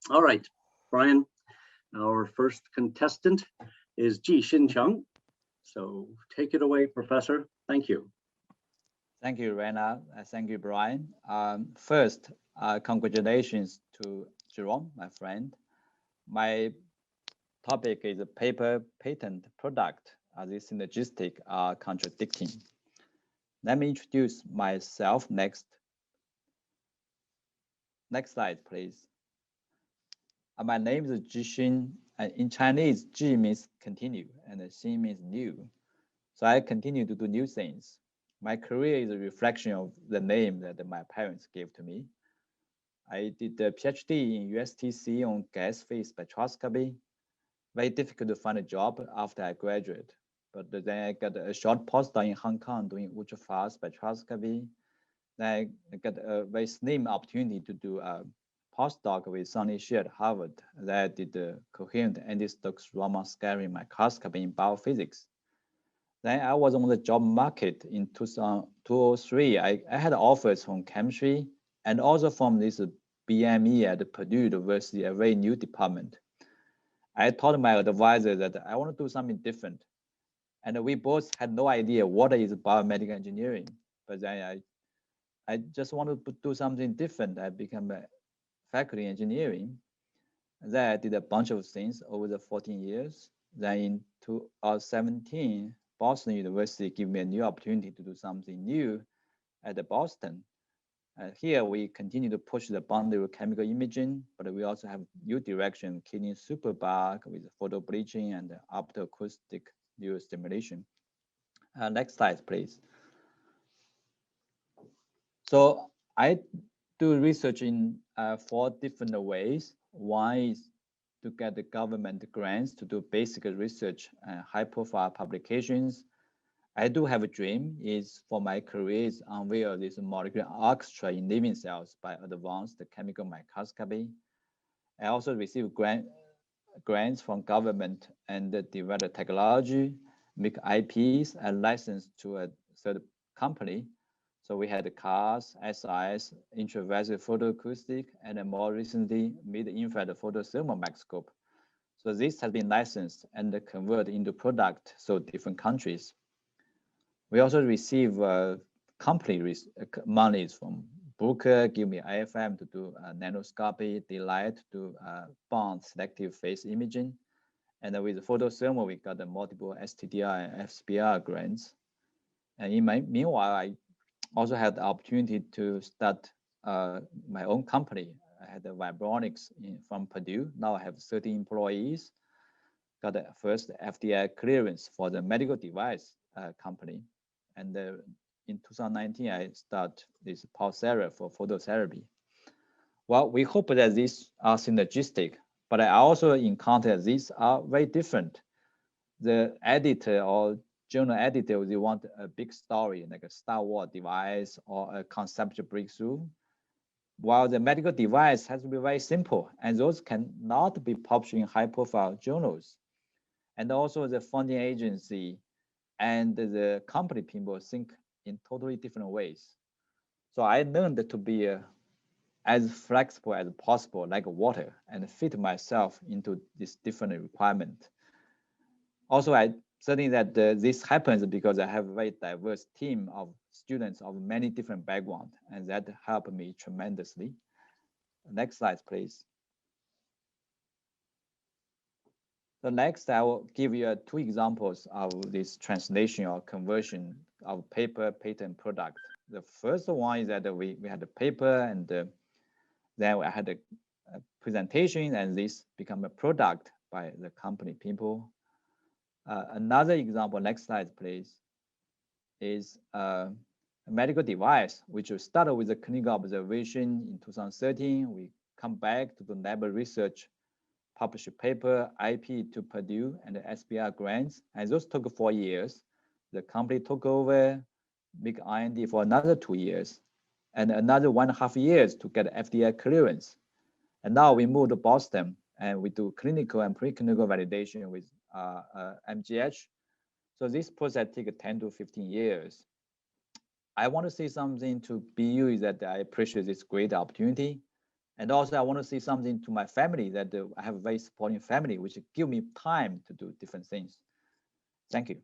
All right, Brian, our first contestant is Ji-Xin Cheng. So take it away, Professor. Thank you. Thank you, Rena. Thank you, Brian. First, congratulations to Jerome, my friend. My topic is a paper patent product. The synergistic are contradicting. Let me introduce myself next. Next slide, please. My name is Ji-Xin. In Chinese, Ji means continue and Xin means new. So I continue to do new things. My career is a reflection of the name that my parents gave to me. I did a PhD in USTC on gas phase spectroscopy. Very difficult to find a job after I graduated. But then I got a short postdoc in Hong Kong doing ultrafast spectroscopy. Then I got a very slim opportunity to do a postdoc with Sonny Shi at Harvard. Then I did the coherent anti-Stokes Raman scattering microscopy in biophysics. Then I was on the job market in 2003. I had offers from chemistry and also from this BME at Purdue University, a very new department. I told my advisor that I want to do something different. And we both had no idea what is biomedical engineering. But then I just wanted to do something different. I became a faculty in engineering. Then I did a bunch of things over the 14 years. Then in 2017, Boston University gave me a new opportunity to do something new at Boston. Here we continue to push the boundary of chemical imaging, but we also have new direction, killing superbug with photo bleaching and optoacoustic neurostimulation. Next slide, please. So I do research in 4 different ways. One is to get the government grants to do basic research and high-profile publications. I do have a dream is for my career is unveil this molecular orchestra in living cells by advanced chemical microscopy. I also receive grants from government and develop technology, make IPs and license to a third company. So we had the CARS, SIS, intravasive photoacoustic, and then more recently, mid-infrared photothermal microscope. So this has been licensed and converted into product, so different countries. We also receive company monies from Booker, give me IFM to do nanoscopy, Delight to do bond selective phase imaging. And with photothermal, we got the multiple STDR and FSPR grants. And meanwhile, I also had the opportunity to start my own company. I had the Vibronics from Purdue. Now I have 30 employees. Got the first FDA clearance for the medical device company. And in 2019, I start this Pulsera for phototherapy. Well, we hope that these are synergistic, but I also encounter these are very different. The editor or journal editor, they want a big story, like a Star Wars device or a conceptual breakthrough, while the medical device has to be very simple, and those cannot be published in high-profile journals. And also the funding agency and the company people think in totally different ways. So I learned to be as flexible as possible, like water, and fit myself into this different requirement. Also, I certainly that this happens because I have a very diverse team of students of many different backgrounds, and that helped me tremendously. Next slide, please. So next, I will give you 2 examples of this translation or conversion of paper patent product. The first one is that we had a paper, and then I had a presentation, and this become a product by the company people. Another example, next slide, please, is a medical device, which started with a clinical observation in 2013. We come back to the lab research, publish a paper, IP to Purdue and the SBR grants, and those took 4 years. The company took over, make IND for another 2 years, and another 1.5 years to get FDA clearance. And now we moved to Boston, and we do clinical and preclinical validation with MGH. So this process takes 10 to 15 years. I want to say something to BU is that I appreciate this great opportunity, And also I want to say something to my family, that I have a very supporting family, which give me time to do different things. Thank you.